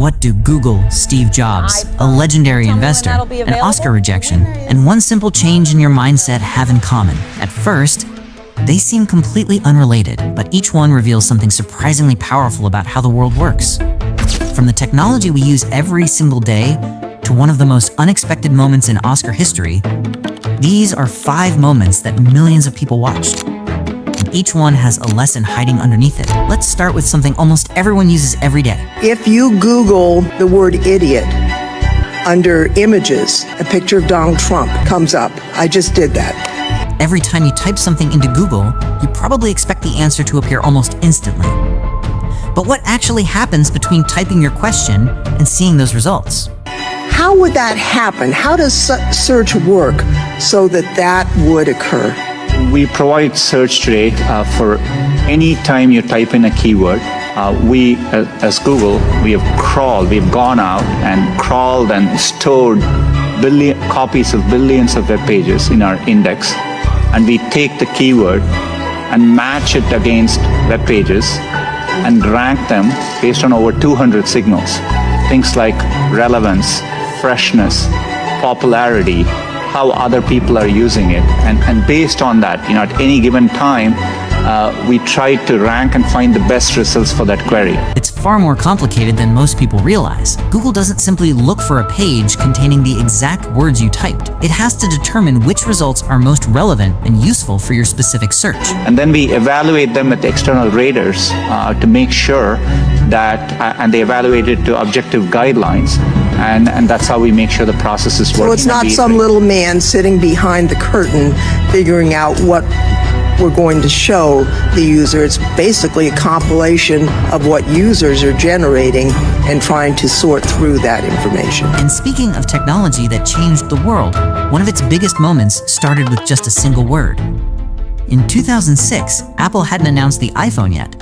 what do Google, Steve Jobs, a legendary investor, an Oscar rejection, and one simple change in your mindset have in common? At first, they seem completely unrelated, but each one reveals something surprisingly powerful about how the world works. From the technology we use every single day to one of the most unexpected moments in Oscar history, these are 5 moments that millions of people watched. Each one has a lesson hiding underneath it. Let's start with something almost everyone uses every day. If you Google the word idiot under images, a picture of Donald Trump comes up. I just did that. Every time you type something into Google, you probably expect the answer to appear almost instantly. But what actually happens between typing your question and seeing those results? How would that happen? How does search work so that that would occur? We provide search today for any time you type in a keyword. We, as Google, we've gone out and crawled and stored copies of billions of web pages in our index. And we take the keyword and match it against web pages and rank them based on over 200 signals. Things like relevance, freshness, popularity, how other people are using it. And based on that, at any given time, we try to rank and find the best results for that query. It's far more complicated than most people realize. Google doesn't simply look for a page containing the exact words you typed. It has to determine which results are most relevant and useful for your specific search. And then we evaluate them with external raters to make sure that, and they evaluate it to objective guidelines. And that's how we make sure the process is working. So it's not some little man sitting behind the curtain figuring out what we're going to show the user. It's basically a compilation of what users are generating and trying to sort through that information. And speaking of technology that changed the world, one of its biggest moments started with just a single word. In 2006, Apple hadn't announced the iPhone yet.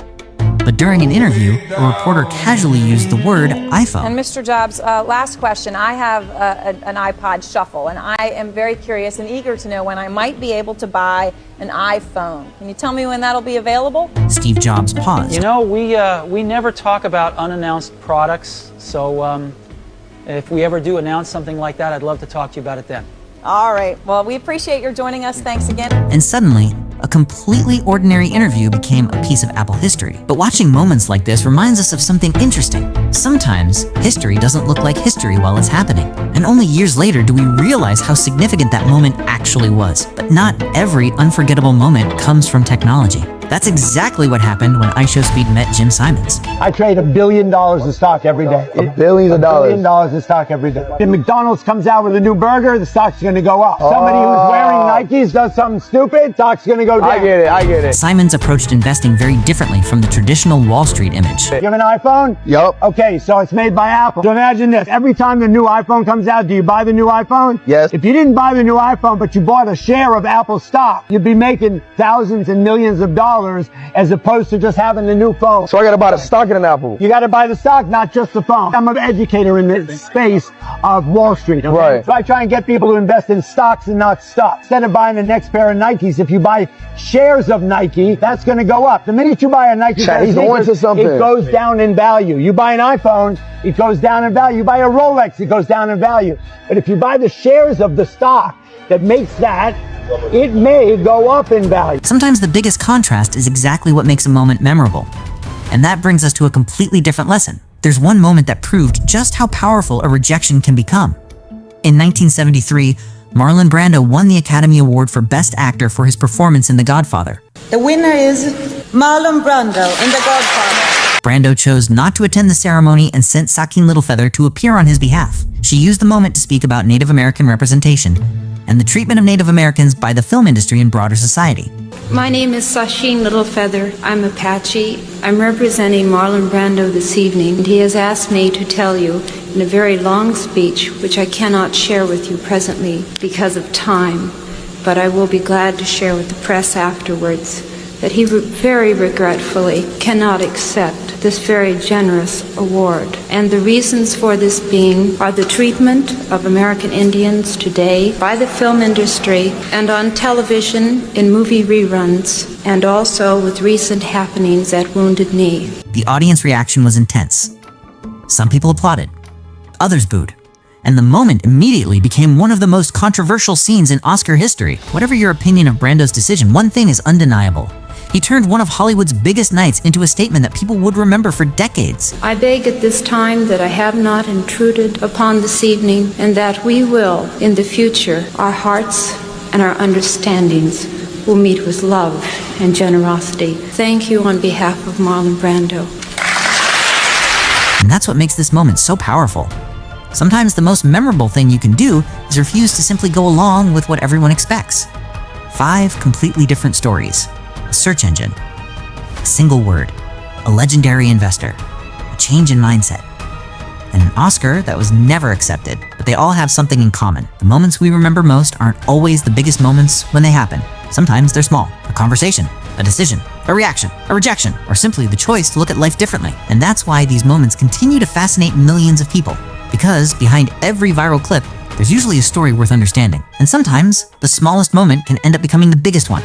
But during an interview, a reporter casually used the word iPhone. And Mr. Jobs, last question. I have an iPod Shuffle, and I am very curious and eager to know when I might be able to buy an iPhone. Can you tell me when that'll be available? Steve Jobs paused. You know, we never talk about unannounced products, so if we ever do announce something like that, I'd love to talk to you about it then. All right. Well, we appreciate your joining us. Thanks again. And suddenly, a completely ordinary interview became a piece of Apple history. But watching moments like this reminds us of something interesting. Sometimes, history doesn't look like history while it's happening. And only years later do we realize how significant that moment actually was. But not every unforgettable moment comes from technology. That's exactly what happened when IShowSpeed met Jim Simons. I trade $1 billion in stock every day. $1 billion? $1 billion in stock every day. If McDonald's comes out with a new burger, the stock's going to go up. Somebody who's wearing Nikes does something stupid, stock's going to go down. I get it. Simons approached investing very differently from the traditional Wall Street image. You have an iPhone? Yup. Okay, so it's made by Apple. So imagine this. Every time the new iPhone comes out, do you buy the new iPhone? Yes. If you didn't buy the new iPhone, but you bought a share of Apple stock, you'd be making thousands and millions of dollars as opposed to just having the new phone. So I gotta buy the stock in an Apple. You gotta buy the stock, not just the phone. I'm an educator in the space of Wall Street. Okay? Right. So I try and get people to invest in stocks and not stuff. Instead of buying the next pair of Nikes, if you buy shares of Nike, that's gonna go up. The minute you buy a Nike pair of He's on to sneakers, something. it goes down in value. You buy an iPhone, it goes down in value. You buy a Rolex, it goes down in value. But if you buy the shares of the stock that makes that, it may go up in value. Sometimes the biggest contrast is exactly what makes a moment memorable. And that brings us to a completely different lesson. There's one moment that proved just how powerful a rejection can become. In 1973, Marlon Brando won the Academy Award for Best Actor for his performance in The Godfather. The winner is Marlon Brando in The Godfather. Brando chose not to attend the ceremony and sent Sakine Littlefeather to appear on his behalf. She used the moment to speak about Native American representation and the treatment of Native Americans by the film industry and broader society. My name is Sakine Littlefeather. I'm Apache. I'm representing Marlon Brando this evening, and he has asked me to tell you in a very long speech, which I cannot share with you presently because of time, but I will be glad to share with the press afterwards, that he very regretfully cannot accept this very generous award. And the reasons for this being are the treatment of American Indians today by the film industry and on television in movie reruns, and also with recent happenings at Wounded Knee. The audience reaction was intense. Some people applauded, others booed, and the moment immediately became one of the most controversial scenes in Oscar history. Whatever your opinion of Brando's decision, one thing is undeniable. He turned one of Hollywood's biggest nights into a statement that people would remember for decades. I beg at this time that I have not intruded upon this evening, and that we will, in the future, our hearts and our understandings will meet with love and generosity. Thank you on behalf of Marlon Brando. And that's what makes this moment so powerful. Sometimes the most memorable thing you can do is refuse to simply go along with what everyone expects. 5 completely different stories, a search engine, a single word, a legendary investor, a change in mindset, and an Oscar that was never accepted, but they all have something in common. The moments we remember most aren't always the biggest moments when they happen. Sometimes they're small, a conversation, a decision, a reaction, a rejection, or simply the choice to look at life differently. And that's why these moments continue to fascinate millions of people. Because behind every viral clip, there's usually a story worth understanding. And sometimes, the smallest moment can end up becoming the biggest one.